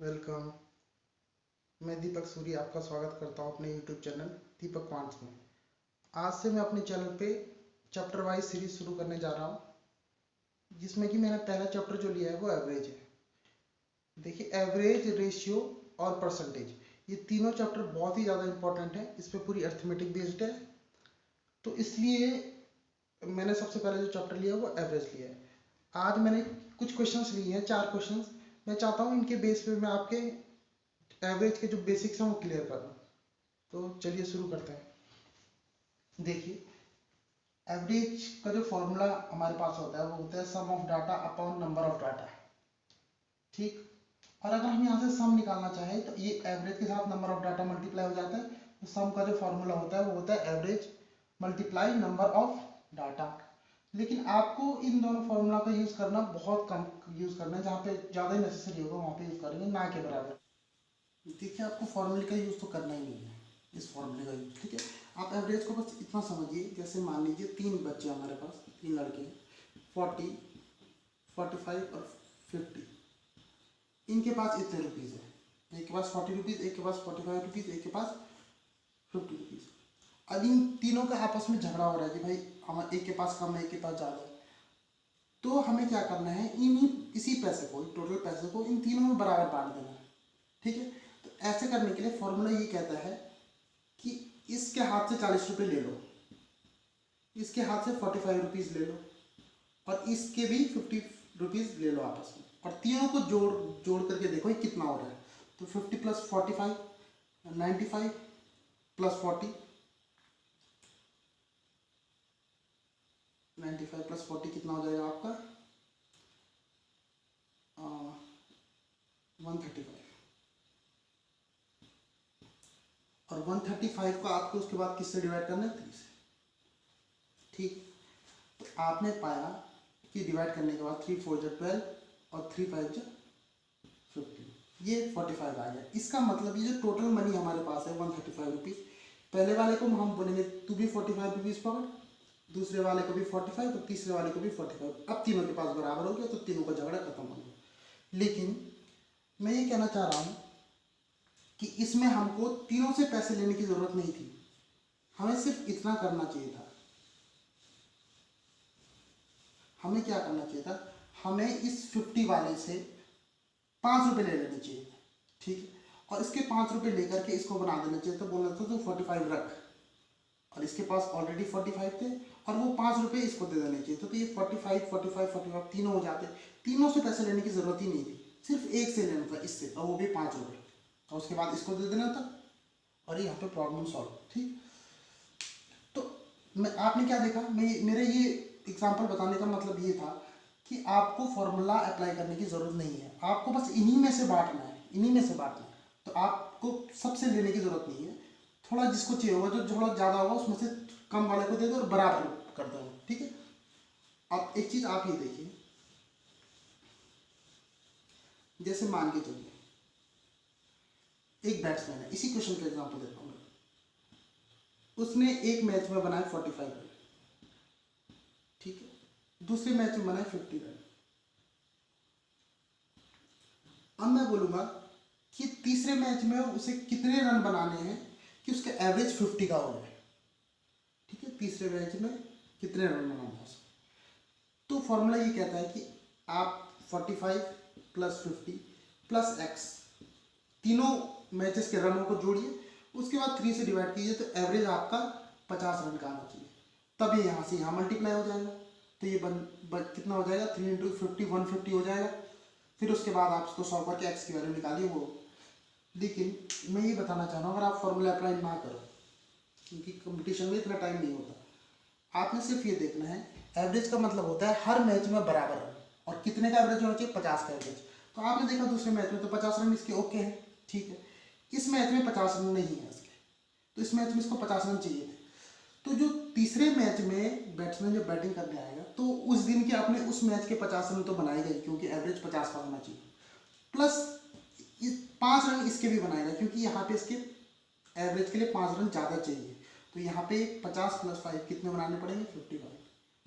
Welcome. मैं दीपक सूरी आपका स्वागत करता हूं अपने यूट्यूब चैनल दीपक क्वांट्स में। आज से मैं अपने चैनल पे चैप्टर वाइज सीरीज शुरू करने जा रहा हूं, जिसमें कि मैंने पहला चैप्टर जो लिया है वो एवरेज है। देखिए, एवरेज, रेशियो और परसेंटेज, ये तीनों चैप्टर बहुत ही ज़्यादा इंपॉर्टेंट है। इस पर पूरी अर्थमेटिक बेस्ड है, तो इसलिए मैंने सबसे पहले जो चैप्टर लिया है वो एवरेज लिया है। आज मैंने कुछ क्वेश्चंस लिए हैं, 4 क्वेश्चंस। मैं चाहता हूँ इनके बेस पे मैं आपके एवरेज के जो बेसिक्स हैं वो क्लियर कर दूँ। तो चलिए शुरू करते हैं। देखिए, एवरेज का जो फॉर्मूला हमारे पास होता है वो होता है sum of data upon number of data. ठीक। और अगर हम यहाँ से सम निकालना चाहें तो ये एवरेज के साथ नंबर ऑफ डाटा मल्टीप्लाई हो जाता है। तो सम का जो फॉर्मूला होता है वो होता है average multiply number of data. लेकिन आपको इन दोनों फॉर्मूला का यूज करना बहुत कम यूज करना है, जहाँ पे ज़्यादा ही नेसेसरी होगा वहाँ पे यूज करेंगे, ना के बराबर। देखिए, आपको फॉर्मूले का यूज़ तो करना ही नहीं है, इस फॉर्मूले का यूज़। ठीक है, आप एवरेज को बस इतना समझिए, जैसे मान लीजिए 3 बच्चे हमारे पास, 3 लड़के हैं, 40, 45 और 50। इनके पास इतने रुपीज़ है, एक के पास 40 रुपीज़, एक के पास 45 रुपीज़, एक के पास 50 रुपीज़। अब इन तीनों का आपस में झगड़ा हो रहा है कि भाई हम एक के पास कम है, एक के पास ज़्यादा है। तो हमें क्या करना है, इसी पैसे को, टोटल पैसे को इन तीनों में बराबर बांट देना है। ठीक है, तो ऐसे करने के लिए फॉर्मूला ये कहता है कि इसके हाथ से 40 रुपये ले लो, इसके हाथ से 45 रुपीज़ ले लो, और इसके भी 50 रुपीज़ ले लो आपस में, और तीनों को जोड़ जोड़ करके देखो ये कितना हो रहा है। तो 50 प्लस 45 95 प्लस 40, 95 प्लस 40 कितना हो जाएगा आपका 135। और 135 को आपको उसके बाद किससे डिवाइड करना है, 3 से। ठीक, तो आपने पाया कि डिवाइड करने के बाद 3 4 12 और 3 5 15, ये 45 आ गया। इसका मतलब ये जो टोटल मनी हमारे पास है 135 रुपीज़, पहले वाले को हम बोलेंगे तू भी 45 रुपीज़ पकड़, दूसरे वाले को भी 45 और तीसरे वाले को भी 45। अब तीनों के पास बराबर हो गया, तो तीनों का झगड़ा खत्म हो गया। लेकिन मैं ये कहना चाह रहा हूँ कि इसमें हमको तीनों से पैसे लेने की ज़रूरत नहीं थी, हमें सिर्फ इतना करना चाहिए था। हमें क्या करना चाहिए था, हमें इस 50 वाले से 5 रुपये ले लेने चाहिए। ठीक है, और इसके 5 रुपये लेकर के इसको बना देना चाहिए, तो बोलना था तो 45 रख, और इसके पास ऑलरेडी 45 थे, और वो 5 रुपये इसको दे देने चाहिए। तो ये 45 45 45 तीनों हो जाते, तीनों से पैसे लेने की ज़रूरत ही नहीं थी, सिर्फ एक से लेना था, इससे, और वो भी 5 रुपये, और उसके बाद इसको दे देना था, और यहाँ पे प्रॉब्लम सॉल्व। ठीक, तो मैं आपने क्या देखा, मेरे ये एग्जाम्पल बताने का मतलब ये था कि आपको फॉर्मूला अप्लाई करने की ज़रूरत नहीं है, आपको बस इन्हीं में से बांटना है, इन्हीं में से बांटना है। तो आपको सबसे लेने की ज़रूरत नहीं है, थोड़ा जिसको चाहिए होगा, जो थोड़ा ज़्यादा होगा उसमें से कम वाले को दे दो और बराबर कर दो। ठीक है, अब एक चीज़ आप ये देखिए, जैसे मान के चलिए एक बैट्समैन है, इसी क्वेश्चन का एग्जाम्पल देता हूँ, उसने एक मैच में बनाए 45 रन। ठीक है, दूसरे मैच में बनाए 50 रन। अब मैं बोलूँगा कि तीसरे मैच में उसे कितने रन बनाने हैं कि उसका एवरेज 50 का हो जाए। ठीक है, तीसरे मैच में कितने रन बनाने हैं उसको, तो फॉर्मूला ये कहता है कि आप 45 प्लस 50 प्लस एक्स, तीनों मैचेस के रनों को जोड़िए, उसके बाद 3 से डिवाइड कीजिए, तो एवरेज आपका 50 रन का आना चाहिए। तब ये यहाँ से यहाँ मल्टीप्लाई हो जाएगा, तो ये कितना हो जाएगा, 3 इंटू 50 150 हो जाएगा। फिर उसके बाद आप इसको सॉल्व करके एक्स की वैल्यू निकालिए वो। लेकिन मैं ये बताना चाह रहा हूँ, अगर आप फॉर्मूला अप्लाई ना करो, क्योंकि कंपटीशन में इतना टाइम नहीं होता, आपने सिर्फ ये देखना है, एवरेज का मतलब होता है हर मैच में बराबर रन, और कितने का एवरेज होना चाहिए, 50 का एवरेज। तो आपने देखा दूसरे मैच में तो 50 रन इसके ओके हैं। ठीक है, इस मैच में 50 रन नहीं है इसके, तो इस मैच में इसको 50 रन चाहिए थे। तो जो तीसरे मैच में बैट्समैन जब बैटिंग करने आएगा, तो उस दिन के अपने उस मैच के 50 रन तो बनाएगा ही, क्योंकि एवरेज 50 का होना चाहिए, प्लस 5 रन इसके भी बनाएगा, क्योंकि यहाँ पे इसके एवरेज के लिए 5 रन ज़्यादा चाहिए। तो यहाँ पे 50 प्लस 5 कितने बनाने पड़ेंगे, 55।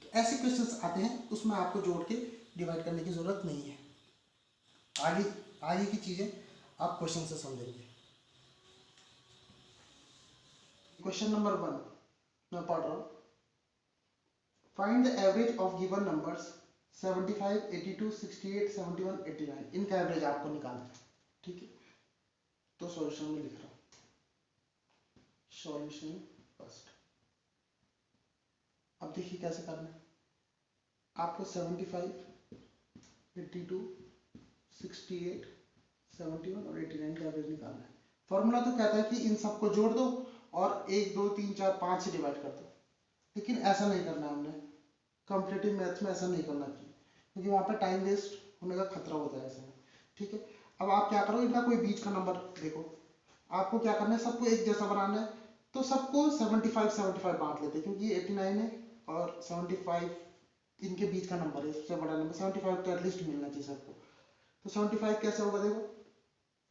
तो ऐसे क्वेश्चंस आते हैं, उसमें आपको जोड़ के डिवाइड करने की ज़रूरत नहीं है। आगे आगे की चीज़ें आप क्वेश्चन से समझेंगे। क्वेश्चन नंबर 1 मैं पढ़ रहा हूँ। Find the average of given numbers 75, 82, 68, 71, 89। इनका एवरेज आपको निकालना है। ठीक है, तो सॉल्यूशन में लिख रहा हूँ। Solution first. अब देखिए कैसे करना है। आपको 75, 82, 68, 71 और 89 का एवरेज निकालना है। फॉर्मूला तो कहता है कि इन सबको जोड़ दो और 1, 2, 3, 4, 5 से डिवाइड कर दो, लेकिन ऐसा नहीं करना है हमने। कॉम्पिटिटिव मैथ्स में ऐसा नहीं करना चाहिए, क्योंकि वहाँ पे टाइम वेस्ट होने का खतरा होता है ऐसे में। ठीक है, अब आप क्या करो, इनका कोई बीच का नंबर देखो। आपको क्या करना है, सबको एक जैसा बनाना है। तो सबको 75 75 बांट लेते हैं, क्योंकि ये 89 है और 75 इनके बीच का नंबर है, सबसे बड़ा नंबर 75 तो एटलीस्ट मिलना चाहिए सबको। तो 75 कैसे होगा, देखो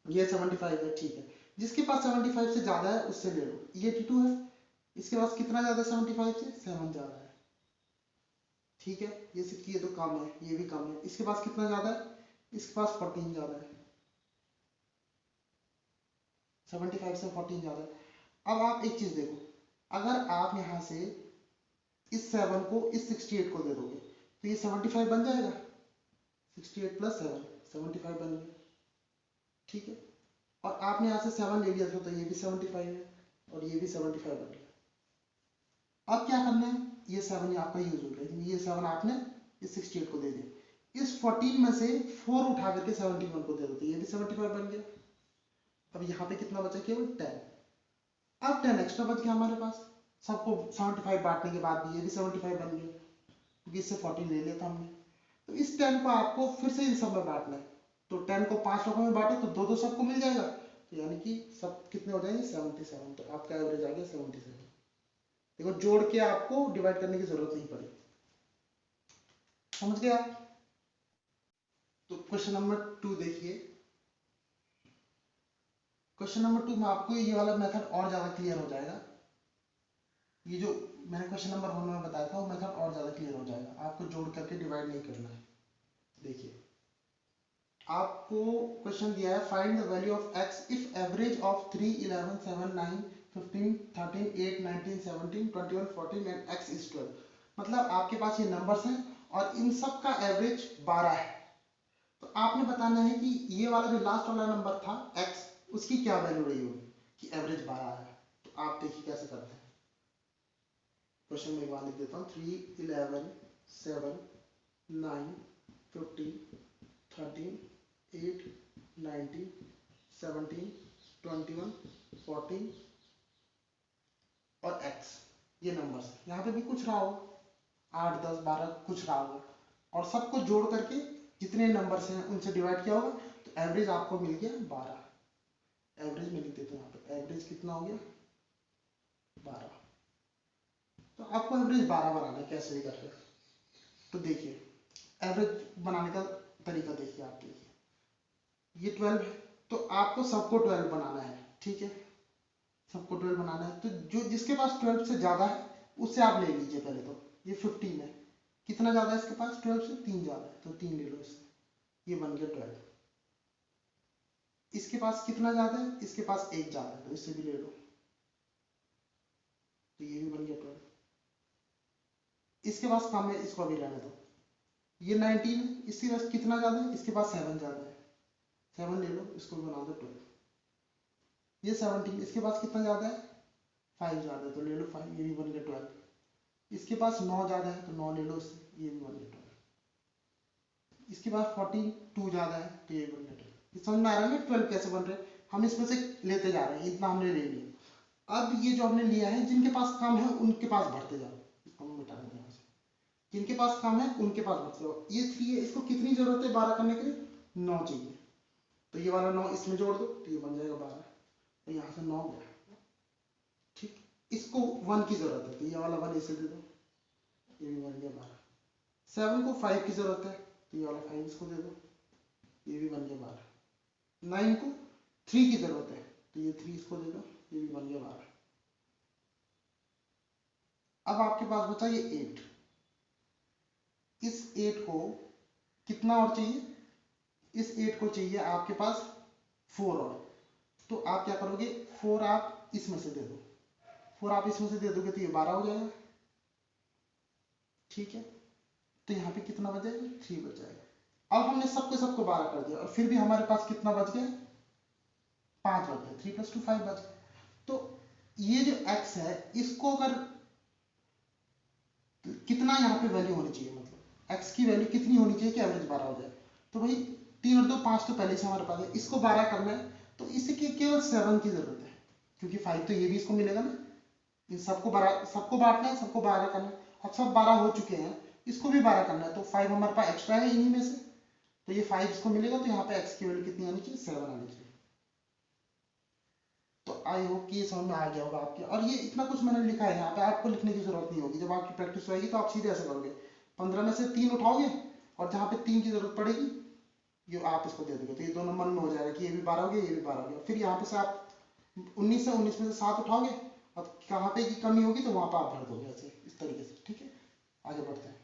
ये 75 है, ठीक है। जिसके पास 75 से ज्यादा है उससे ले लो। ये 82 है, इसके पास कितना ज्यादा है 75 से, 7 ज्यादा है। ठीक है, ये तो कम है, ये भी कम है। इसके पास कितना ज्यादा है, इसके पास 14 ज्यादा है। 75 से 14 ज्यादा है। अब आप एक चीज देखो, अगर आप यहाँ से इस 7 को इस 68 को दे दोगे तो ये 75 बन जाएगा। 68 प्लस 7 75 बन गया। ठीक है, और आपने यहाँ से 7 ले लिया था तो ये भी 75 है और ये भी 75 बन गया। अब क्या करना है, ये 7 आपका यूज हो गया, ये 7 आपने इस 68 को दे दिया। इस 14 में से 4 उठा करके 71 को दे दो तो ये भी 75 बन गया। अब यहाँ पे कितना बचा, केवल 10। अब 10 एक्स्ट्रा बच गया हमारे पास। सबको 75 बांटने के बाद भी ये भी 75 बन गया, क्योंकि इससे 14 ले लिया था हमने। तो इस 10 को आपको फिर से इन सब में बांटना है। तो 10 को 5 लोगों में बांटो तो दो दो सबको मिल जाएगा, तो यानी कि सब कितने हो जाएंगे 77। तो आपका एवरेज आ गया 77। देखो जोड़ के आपको डिवाइड करने की जरूरत नहीं पड़ी। समझ गए आप? तो क्वेश्चन नंबर 2 देखिए। क्वेश्चन नंबर 2 में आपको ये वाला मेथड और ज्यादा क्लियर हो जाएगा। ये जो मैंने क्वेश्चन नंबर 1 में बताया था वो मेथड और ज्यादा क्लियर हो जाएगा। आपको जोड़ करके डिवाइड नहीं करना है। देखिए आपको क्वेश्चन दिया है, find the value of x if average of 3, 11, 7, 9, 15, 13, 8, 19, 17, 21, 14 and x is 12। मतलब आपके पास ये नंबर्स हैं और इन सब का एवरेज 12 है। तो आपने बताना है कि ये वाला जो लास्ट वाला नंबर था x, उसकी क्या वैल्यू रही होगी कि एवरेज 12 है। तो आप देखिए कैसे करते हैं। क्वेश्चन में एक बार लिख देता हूँ, 3, 11, 7, 9, 15, 13, 8, 19, 17, 21, 14 और x, ये नंबर्स। यहाँ पे भी कुछ रहा हो, 8, 10, 12 कुछ रहा होगा, और सबको जोड़ करके जितने नंबर्स हैं उनसे डिवाइड किया होगा, तो एवरेज आपको मिल गया 12। एवरेज में लिख देता हूँ यहाँ पे, एवरेज कितना हो गया 12। तो आपको एवरेज 12 बनाना है, कैसे भी करके। तो देखिए एवरेज बनाने का तरीका देखिए। आप देखिए ये 12 है, तो आपको सबको 12 बनाना है। ठीक है, सबको 12 बनाना है। तो जो जिसके पास 12 से ज्यादा है उससे आप ले लीजिए पहले। तो ये 15 है, कितना ज्यादा है इसके पास 12 से, 3 ज्यादा है, तो 3 ले लो इससे, ये बन गया 12। इसके पास कितना ज्यादा है, इसके पास 1 ज्यादा है, तो इससे भी ले लो, तो ये भी बन गया 12। इसके पास कम है, इसको भी रहने दो। ये 19 है, इसके पास कितना ज्यादा है, इसके पास 7 ज्यादा है, 7 ले लो, इसको भी बना दो 12। ये 17, इसके पास कितना ज्यादा है, 5 ज्यादा है, तो ले लो 5, ये भी बन गया 12। इसके पास 9 ज्यादा है, तो 9 ले लो इससे, ये भी बन गया 12। इसके पास 14, 2 ज्यादा है, तो ये बन गया 12। समझ में आ रहा है ना 12 कैसे बन रहे हैं। हम इसमें से लेते जा रहे हैं, इतना हमने ले लिया। अब ये जो हमने लिया है, जिनके पास कम है उनके पास बढ़ते जाओ। इसको हम मिटा देंगे यहाँ से, जिनके पास कम है उनके पास बढ़ते जाओ। ये 3 है, इसको कितनी जरूरत है 12 करने के लिए, 9 चाहिए, तो ये वाला 9 इसमें जोड़ दो, तो ये बन जाएगा 12। तो यहाँ से 9 गया। ठीक, इसको 1 की जरूरत है, तो ये वाला 1 इसे दे दो, ये भी बन गया 12। 7 को 5 की जरूरत है, तो ये वाला 5 इसको दे दो, ये भी बन गया 12। 9 को 3 की जरूरत है, तो ये 3 इसको दे दो, ये भी बन गया 12। अब आपके पास बचा ये 8। इस 8 को कितना और चाहिए, इस 8 को चाहिए आपके पास 4 और, तो आप क्या करोगे, 4 आप इसमें से दे दो, 4 आप इसमें से दे दोगे तो ये 12 हो जाएगा, ठीक है। तो यहाँ पे कितना बच जाएगा, 3 बच जाएगा। अब हमने सबको सबको 12 कर दिया और फिर भी हमारे पास कितना बच गया, 5 बच गया, 3 + 2 5 बच गया। तो ये जो x है इसको अगर कितना यहाँ पे वैल्यू होनी चाहिए, मतलब x की वैल्यू कितनी होनी चाहिए कि एवरेज 12 हो जाए, तो भाई 3 और 2 5 तो पहले से हमारे पास है, इसको 12 करना है तो इसके केवल 7 की जरूरत है, क्योंकि 5 तो ये भी इसको मिलेगा ना, इन सबको 12, सबको बांटना है, सबको 12 करना है। अब सब 12 हो चुके हैं, इसको भी 12 करना है, तो 5 हमारे पास एक्स्ट्रा है इन्हीं में से, तो ये 5 इसको मिलेगा, तो यहाँ पे x की वैल्यू कितनी आनी चाहिए, 7 आनी चाहिए। तो आई होप कि ये समझ में आ गया होगा आपके, और ये इतना कुछ मैंने लिखा है यहाँ पे, आपको लिखने की जरूरत नहीं होगी, जब आपकी प्रैक्टिस होगी तो आप सीधे ऐसे करोगे, 15 में से 3 उठाओगे और जहाँ पे 3 की जरूरत पड़ेगी ये आप इसको दे दोगे, तो ये दोनों मन में हो जाएगा कि ये भी 12 हो गया, ये भी 12 हो गया। फिर यहाँ पे से आप 19 से 19 में से 7 उठाओगे, अब कहाँ पे की कमी होगी तो वहां पर आप भर दोगे, ऐसे इस तरीके से, ठीक है। आगे बढ़ते हैं।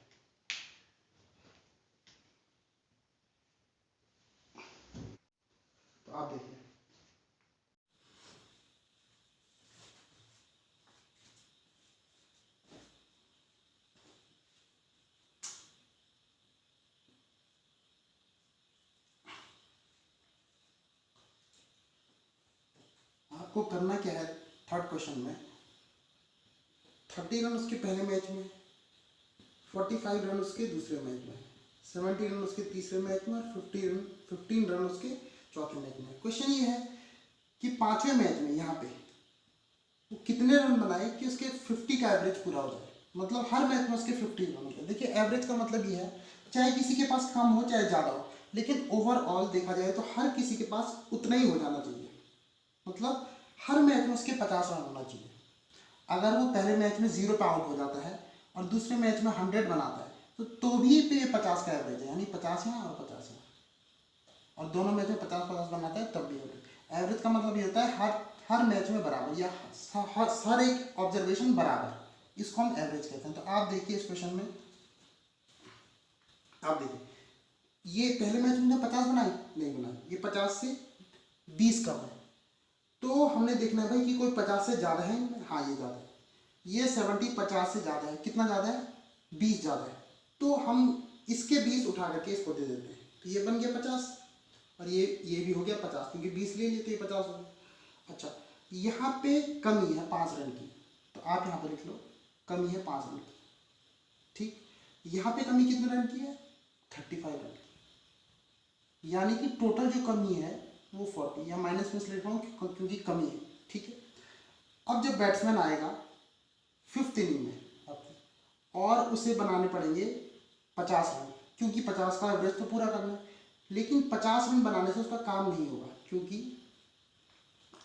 तो आप देखिए, आपको करना क्या है, थर्ड क्वेश्चन में 30 रन उसके पहले मैच में, 45 रन उसके दूसरे मैच में, 70 रन उसके तीसरे मैच में और 15 रन उसके चौथे मैच में। क्वेश्चन ये है कि पांचवें मैच में यहाँ पे वो कितने रन बनाए कि उसके 50 का एवरेज पूरा हो जाए, मतलब हर मैच में उसके 50 रन हो जाए। देखिए एवरेज का मतलब ये है, चाहे किसी के पास कम हो चाहे ज़्यादा हो, लेकिन ओवरऑल देखा जाए तो हर किसी के पास उतना ही हो जाना चाहिए, मतलब हर मैच में उसके 50 रन होना चाहिए। अगर वो पहले मैच में 0 पे आउट हो जाता है और दूसरे मैच में 100 बनाता है तो भी पे 50 का एवरेज है, यानी 50 यहाँ और 50 यहाँ, और दोनों मैच में 50-50 बनाता है तब भी एवरेज। एवरेज का मतलब ये होता है हर हर मैच में बराबर, या हर एक ऑब्जर्वेशन बराबर, इसको हम एवरेज कहते हैं। तो आप देखिए इस क्वेश्चन में, आप देखिए ये पहले मैच में 50 बनाई नहीं बनाई, ये 50 से 20 कम है, तो हमने देखना है भाई कि कोई 50 से ज़्यादा है, हाँ ये ज़्यादा है, ये 70 50 से ज़्यादा है, कितना ज़्यादा है, 20 ज़्यादा है, तो हम इसके 20 उठा करके इसको दे देते हैं, तो ये बन गया 50 और ये भी हो गया 50, क्योंकि 20 ले लिए तो ये 50 हो गया। अच्छा, यहाँ पे कमी है 5 रन की, तो आप यहाँ पे लिख लो कमी है 5 रन की, ठीक। यहाँ पे कमी कितने रन की है, 35 रन की, यानी कि टोटल जो कमी है वो 40, या माइनस में लिख रहा हूँ क्योंकि कमी है, ठीक है। अब जब बैट्समैन आएगा 5th इनिंग में आपकी, और उसे बनाने पड़ेंगे 50 रन, क्योंकि 50 का एवरेज तो पूरा करना है, लेकिन 50 रन बनाने से उसका काम नहीं होगा, क्योंकि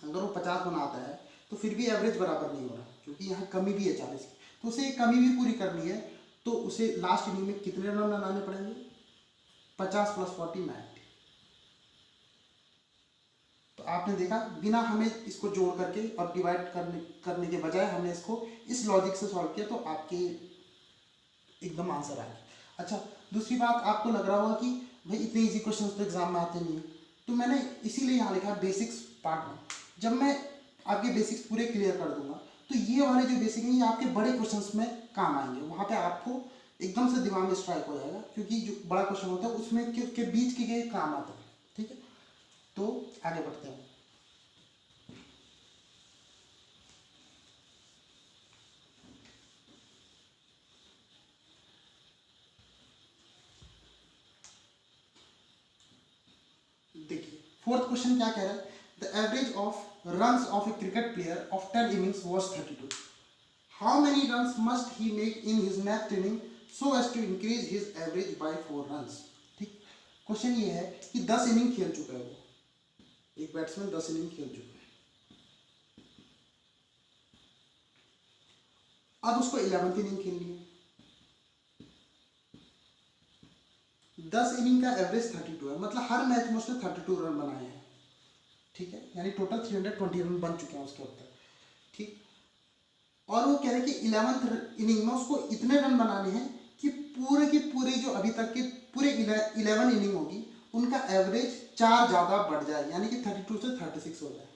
अगर वो 50 बनाता है तो फिर भी एवरेज बराबर नहीं हो रहा, क्योंकि यहाँ कमी भी है 40 की, तो उसे ये कमी भी पूरी करनी है, तो उसे लास्ट इनिंग में कितने रन बनाने पड़ेंगे, 50 + 40 90। तो आपने देखा बिना हमें इसको जोड़ करके और डिवाइड करने के बजाय हमने इसको इस लॉजिक से सॉल्व किया, तो आपके एकदम आंसर आए। अच्छा, दूसरी बात, आपको लग रहा होगा कि भाई इतने इजी क्वेश्चन तो एग्जाम में आते नहीं है, तो मैंने इसीलिए यहाँ लिखा बेसिक्स पार्ट 1। जब मैं आपके बेसिक्स पूरे क्लियर कर दूंगा तो ये वाले जो बेसिक हैं ये आपके बड़े क्वेश्चंस में काम आएंगे, वहाँ पे आपको एकदम से दिमाग में स्ट्राइक हो जाएगा, क्योंकि जो बड़ा क्वेश्चन होता है उसमें के बीच के काम आते हैं, ठीक है। तो आगे बढ़ते हैं। देखिए फोर्थ क्वेश्चन क्या कह रहा है, the average of runs of a cricket player of 10 innings was 32, how many runs must he make in his next inning so as to increase his average by 4 runs. ठीक, question ये है कि 10 inning खेल चुका है वो, एक batsman 10 inning खेल चुका है, अब उसको 11th इनिंग खेलनी है, 10 इनिंग का एवरेज 32 है, मतलब हर मैच में उसने 32 रन बनाए हैं, ठीक है, यानी टोटल 320 रन बन चुके हैं उसके ऊपर, ठीक। और वो कह रहे हैं कि 11th इनिंग में उसको इतने रन बनाने हैं कि पूरे के पूरे जो अभी तक के पूरे 11 इनिंग होगी उनका एवरेज 4 ज़्यादा बढ़ जाए, यानी कि 32 से 36 हो जाए।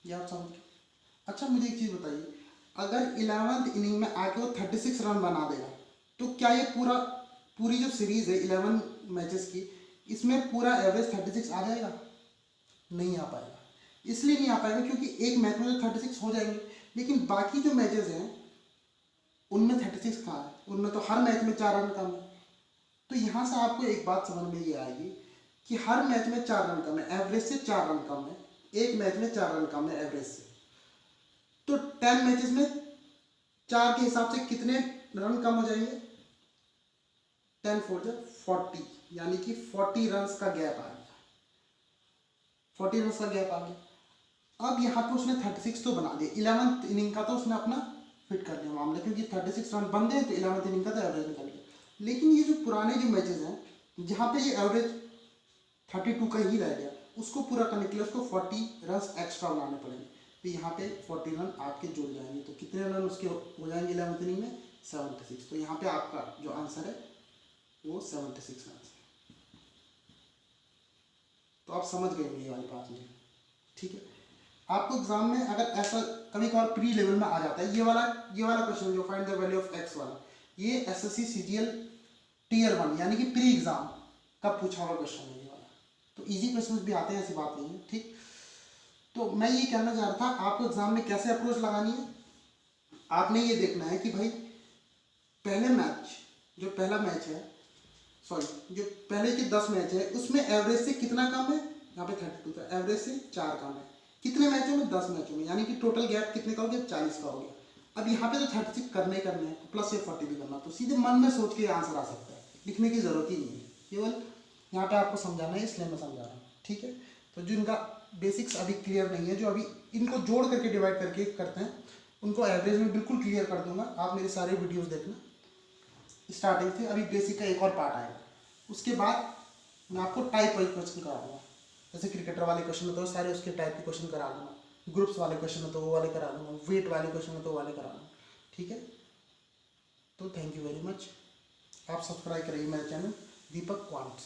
ये आप समझ रहे? अच्छा मुझे एक चीज़ बताइए, अगर 11th इनिंग में आके वो 36 रन बना देगा तो क्या ये पूरी जो सीरीज है 11 मैचेस की, इसमें पूरा एवरेज 36 आ जाएगा? नहीं आ पाएगा। इसलिए नहीं आ पाएगा क्योंकि एक मैच में तो 36 हो जाएंगे, लेकिन बाकी जो मैचेस हैं उनमें 36 कहाँ है? उनमें तो हर मैच में 4 रन कम है। तो यहाँ से आपको एक बात समझ में ये आएगी कि हर मैच में 4 रन कम है, एवरेज से 4 रन कम है, एक मैच में 4 रन कम है एवरेज से। तो 10 मैचेस में 4 के हिसाब से कितने रन कम हो जाएंगे? 10 4 जा 40, यानी कि 40 रन का गैप आ गया, 40 रन का गैप आ गया। अब यहाँ पे उसने 36 तो बना दिया, 11th इनिंग का तो उसने अपना फिट कर लिया मामला, क्योंकि 36 रन बन गए तो 11th इनिंग का तो एवरेज निकल गया। लेकिन ये जो पुराने जो मैचेस हैं जहाँ पे ये एवरेज 32 का ही रह गया, उसको पूरा करने के लिए उसको 40 रन एक्स्ट्रा बनाने पड़ेंगे। तो यहाँ पे 40 रन आपके जुड़ जाएंगे, तो कितने रन उसके हो जाएंगे 11th इनिंग में? 76। तो यहाँ पे आपका जो आंसर है वो 76 रन। तो आप समझ गए ये वाली बात मुझे, ठीक है? आपको एग्जाम में अगर ऐसा कभी कभार प्री लेवल में आ जाता है, ये वाला क्वेश्चन जो find the value of x वाला, ये एसएससी सीजीएल टियर 1 यानी कि प्री एग्जाम का पूछा हुआ क्वेश्चन है ये वाला। तो इजी क्वेश्चंस भी आते हैं, ऐसी बात नहीं है, ठीक? तो मैं ये कहना चाह रहा था, आपको एग्जाम में कैसे अप्रोच लगानी है, आपने ये देखना है कि भाई पहला मैच है, जो पहले के 10 मैच है उसमें एवरेज से कितना कम है? यहाँ पे 32 था, एवरेज से 4 कम है। कितने मैचों में? 10 मैचों में, यानी कि टोटल गैप कितने का हो गया? 40 का हो गया। अब यहाँ पे तो 36 करने हैं, प्लस ये 40 भी करना, तो सीधे मन में सोच के आंसर आ सकता है, लिखने की जरूरत ही नहीं है, केवल यहाँ पे आपको समझाना है, इसलिए मैं समझा रहा हूँ, ठीक है? तो जिनका बेसिक्स अभी क्लियर नहीं है, जो अभी इनको जोड़ करके डिवाइड करके करते हैं, उनको एवरेज में बिल्कुल क्लियर कर दूंगा। आप मेरे सारे वीडियोज़ देखना स्टार्टिंग से, अभी बेसिक का एक और पार्ट आएगा, उसके बाद मैं आपको टाइप वाइज क्वेश्चन करा दूँगा। जैसे क्रिकेटर वाले क्वेश्चन में तो सारे उसके टाइप के क्वेश्चन करा दूँगा, ग्रुप्स वाले क्वेश्चन में तो वो वाले करा दूँगा, वेट वाले क्वेश्चन में तो वो वाले करा दूँगा, ठीक है? तो थैंक यू वेरी मच। आप सब्सक्राइब करिए मेरे चैनल दीपक क्वांट्स।